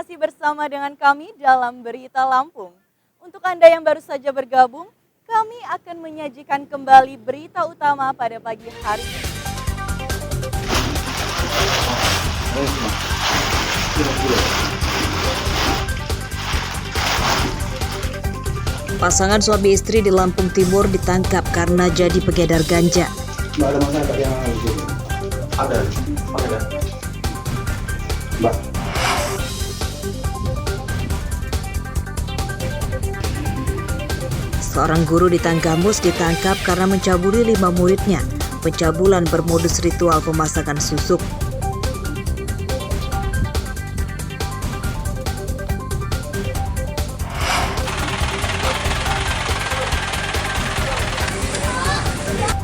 masih bersama dengan kami dalam Berita Lampung. Untuk Anda yang baru saja bergabung, kami akan menyajikan kembali berita utama pada pagi hari ini. Pasangan suami istri di Lampung Timur ditangkap karena jadi pengedar ganja. Mbak, ada masalah yang ada? Ada. Mbak. Seorang guru di Tanggamus ditangkap karena mencabuli 5 muridnya. Pencabulan bermodus ritual pemasangan susuk.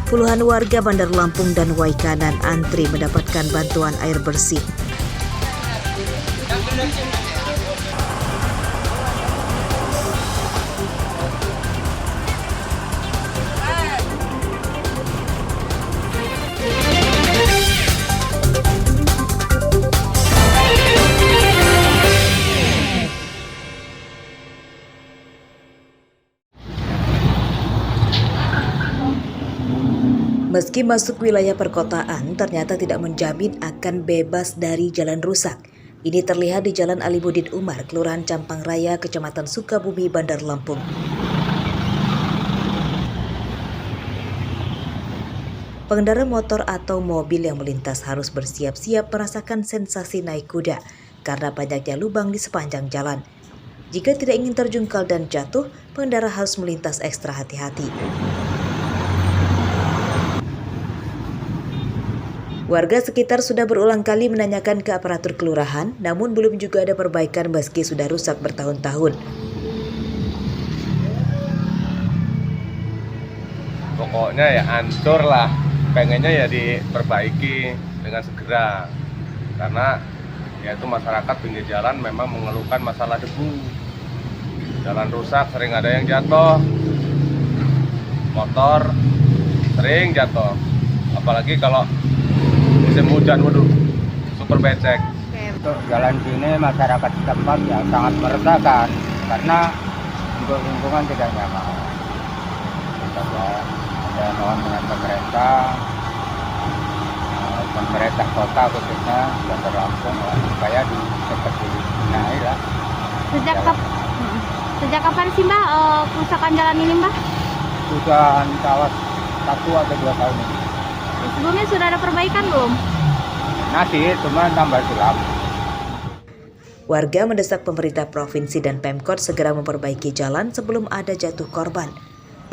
Puluhan warga Bandar Lampung dan Waikanan antri mendapatkan bantuan air bersih. Meski masuk wilayah perkotaan, ternyata tidak menjamin akan bebas dari jalan rusak. Ini terlihat di Jalan Alibudin Umar, Kelurahan Campang Raya, Kecamatan Sukabumi, Bandar Lampung. Pengendara motor atau mobil yang melintas harus bersiap-siap merasakan sensasi naik kuda karena banyaknya lubang di sepanjang jalan. Jika tidak ingin terjungkal dan jatuh, pengendara harus melintas ekstra hati-hati. Warga sekitar sudah berulang kali menanyakan ke aparatur kelurahan, namun belum juga ada perbaikan meski sudah rusak bertahun-tahun. Pokoknya ya hancur lah, pengennya ya diperbaiki dengan segera. Karena ya itu masyarakat pinggir jalan memang mengeluhkan masalah debu. Jalan rusak, sering ada yang jatuh. Motor sering jatuh. Apalagi kalau musim hujan, waduh, super becek. Untuk jalan sini masyarakat setempat ya sangat meresahkan karena untuk lingkungan tidak nyaman. Ada mohon dengan pemerintah kota khususnya Bandar Lampung supaya seperti benahi lah. Sejak kapan sih Mbak kerusakan jalan ini Mbak? Sudah antara 1 atau 2 tahun ini. Sebelumnya sudah ada perbaikan belum? Masih, cuma tambah sulam. Warga mendesak pemerintah provinsi dan Pemkot segera memperbaiki jalan sebelum ada jatuh korban.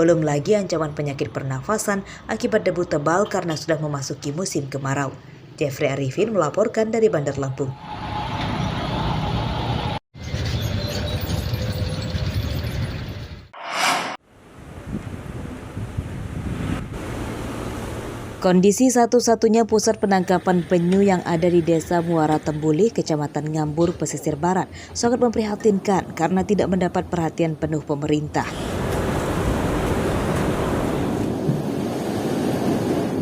Belum lagi ancaman penyakit pernafasan akibat debu tebal karena sudah memasuki musim kemarau. Jeffrey Arifin melaporkan dari Bandar Lampung. Kondisi satu-satunya pusat penangkapan penyu yang ada di Desa Muara Tembuli, Kecamatan Ngambur, Pesisir Barat, sangat memprihatinkan karena tidak mendapat perhatian penuh pemerintah.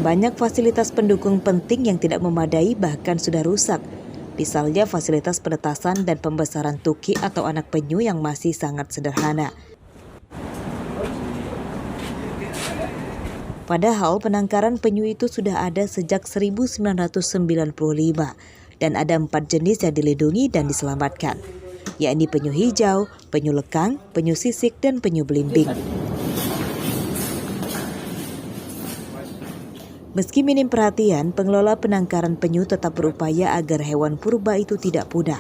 Banyak fasilitas pendukung penting yang tidak memadai bahkan sudah rusak. Misalnya fasilitas penetasan dan pembesaran tuki atau anak penyu yang masih sangat sederhana. Padahal penangkaran penyu itu sudah ada sejak 1995 dan ada 4 jenis yang dilindungi dan diselamatkan, yakni penyu hijau, penyu lekang, penyu sisik, dan penyu belimbing. Meski minim perhatian, pengelola penangkaran penyu tetap berupaya agar hewan purba itu tidak punah.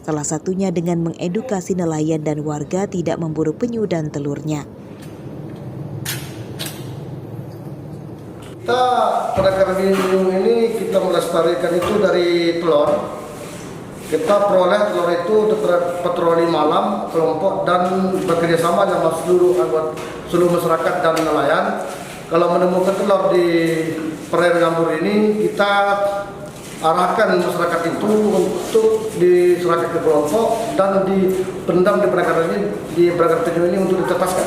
Salah satunya dengan mengedukasi nelayan dan warga tidak memburu penyu dan telurnya. Kita penangkaran penyu ini kita melestarikan itu dari telur. Kita peroleh telur itu untuk patroli malam kelompok dan bekerjasama dengan seluruh masyarakat dan nelayan. Kalau menemukan telur di perairan Ngambur ini, kita arahkan masyarakat itu untuk diserahkan ke kelompok dan dipendam di penangkaran ini, di penangkaran penyu ini untuk ditetaskan.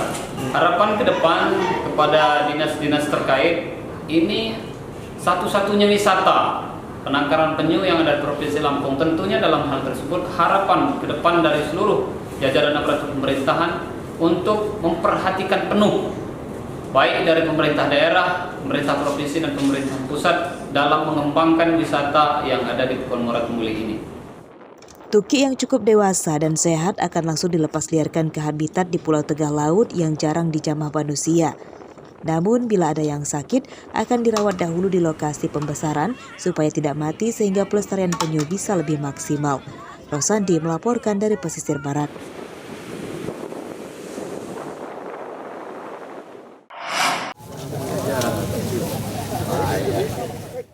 Harapan ke depan kepada dinas-dinas terkait, ini satu-satunya wisata penangkaran penyu yang ada di Provinsi Lampung. Tentunya dalam hal tersebut harapan ke depan dari seluruh jajaran aparatur pemerintahan untuk memperhatikan penuh baik dari pemerintah daerah, pemerintah provinsi dan pemerintah pusat dalam mengembangkan wisata yang ada di Kepulauan Moratunguli ini. Tuki yang cukup dewasa dan sehat akan langsung dilepas liarkan ke habitat di Pulau Tegah Laut yang jarang dijamah manusia. Namun bila ada yang sakit akan dirawat dahulu di lokasi pembesaran supaya tidak mati sehingga pelestarian penyu bisa lebih maksimal. Rosandi melaporkan dari pesisir barat.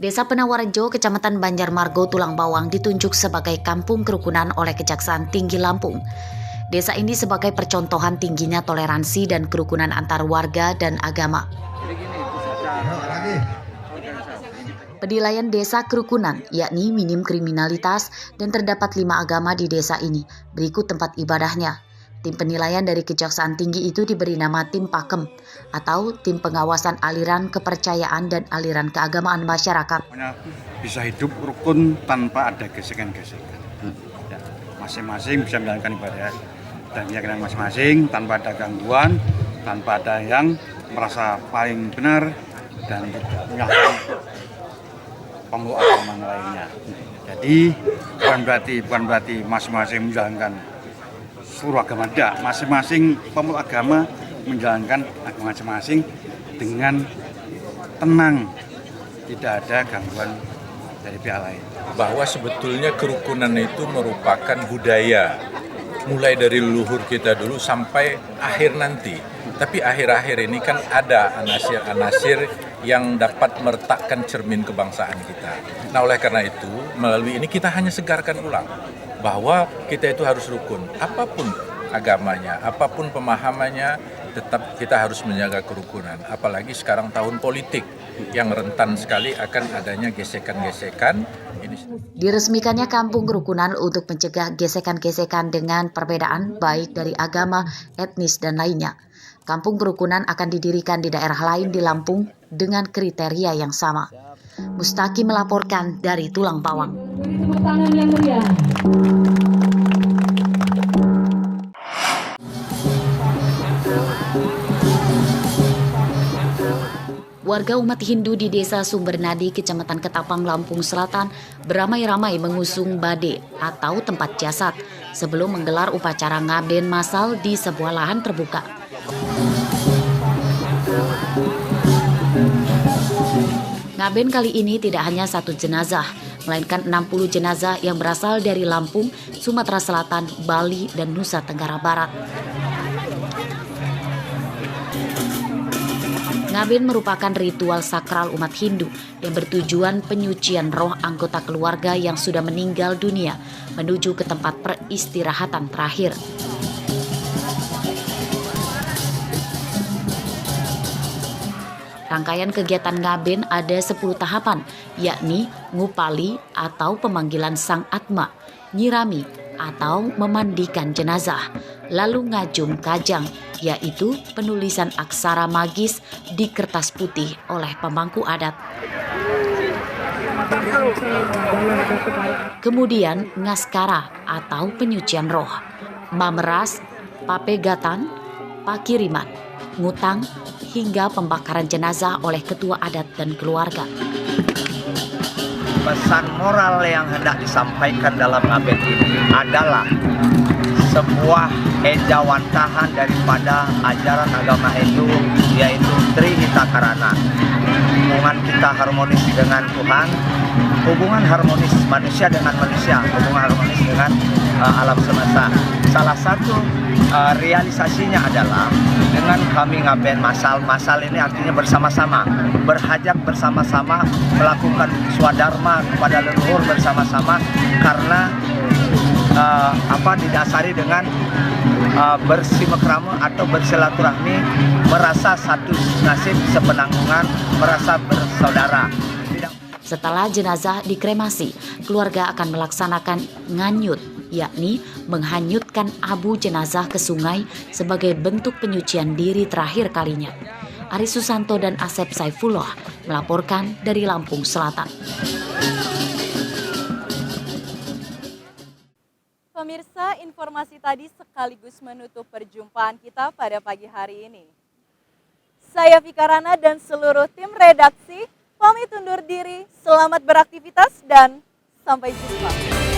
Desa Penawarejo, Kecamatan Banjarmargo, Tulang Bawang ditunjuk sebagai kampung kerukunan oleh Kejaksaan Tinggi Lampung. Desa ini sebagai percontohan tingginya toleransi dan kerukunan antar warga dan agama. Penilaian desa kerukunan, yakni minim kriminalitas dan terdapat 5 agama di desa ini. Berikut tempat ibadahnya. Tim penilaian dari Kejaksaan Tinggi itu diberi nama Tim Pakem atau Tim Pengawasan Aliran Kepercayaan dan Aliran Keagamaan Masyarakat. Bisa hidup rukun tanpa ada gesekan-gesekan. Ya, masing-masing bisa menjalankan ibadah dan keyakinan masing-masing tanpa ada gangguan, tanpa ada yang merasa paling benar dan menyalahkan pemeluk agama lainnya. Jadi bukan berarti masing-masing menjalankan seluruh agama, tidak. Masing-masing pemeluk agama menjalankan agama masing-masing dengan tenang, tidak ada gangguan dari pihak lain. Bahwa sebetulnya kerukunan itu merupakan budaya, mulai dari leluhur kita dulu sampai akhir nanti. Tapi akhir-akhir ini kan ada anasir-anasir yang dapat meletakkan cermin kebangsaan kita. Nah, oleh karena itu, melalui ini kita hanya segarkan ulang bahwa kita itu harus rukun. Apapun agamanya, apapun pemahamannya, tetap kita harus menjaga kerukunan. Apalagi sekarang tahun politik yang rentan sekali akan adanya gesekan-gesekan. Diresmikannya kampung kerukunan untuk mencegah gesekan-gesekan dengan perbedaan baik dari agama, etnis, dan lainnya. Kampung kerukunan akan didirikan di daerah lain di Lampung dengan kriteria yang sama. Mustaki melaporkan dari Tulang Bawang. Warga umat Hindu di Desa Sumbernadi, Kecamatan Ketapang, Lampung Selatan beramai-ramai mengusung bade atau tempat jasad sebelum menggelar upacara ngaben massal di sebuah lahan terbuka. Ngaben kali ini tidak hanya 1 jenazah, melainkan 60 jenazah yang berasal dari Lampung, Sumatera Selatan, Bali, dan Nusa Tenggara Barat. Ngaben merupakan ritual sakral umat Hindu yang bertujuan penyucian roh anggota keluarga yang sudah meninggal dunia menuju ke tempat peristirahatan terakhir. Rangkaian kegiatan ngaben ada 10 tahapan, yakni ngupali atau pemanggilan sang atma, nyirami atau memandikan jenazah, lalu ngajum kajang, yaitu penulisan aksara magis di kertas putih oleh pemangku adat. Kemudian ngaskara atau penyucian roh, mameras, papegatan, pakiriman, ngutang, hingga pembakaran jenazah oleh ketua adat dan keluarga. Pesan moral yang hendak disampaikan dalam ngaben ini adalah sebuah ejawantahan daripada ajaran agama Hindu, yaitu Trihita Karana. Hubungan kita harmonis dengan Tuhan, hubungan harmonis manusia dengan manusia, hubungan harmonis dengan alam semesta. Salah satu realisasinya adalah dengan kami ngaben masal ini artinya bersama-sama, berhajat bersama-sama, melakukan swadharma kepada leluhur bersama-sama, karena didasari dengan bersilaturahmi atau bersilaturahmi, merasa satu nasib sepenanggungan, merasa bersaudara. Setelah jenazah dikremasi, keluarga akan melaksanakan nganyut, yakni menghanyutkan abu jenazah ke sungai sebagai bentuk penyucian diri terakhir kalinya. Aris Susanto dan Asep Saifullah melaporkan dari Lampung Selatan. informasi tadi sekaligus menutup perjumpaan kita pada pagi hari ini. Saya Vika Rana dan seluruh tim redaksi pamit undur diri. Selamat beraktivitas dan sampai jumpa.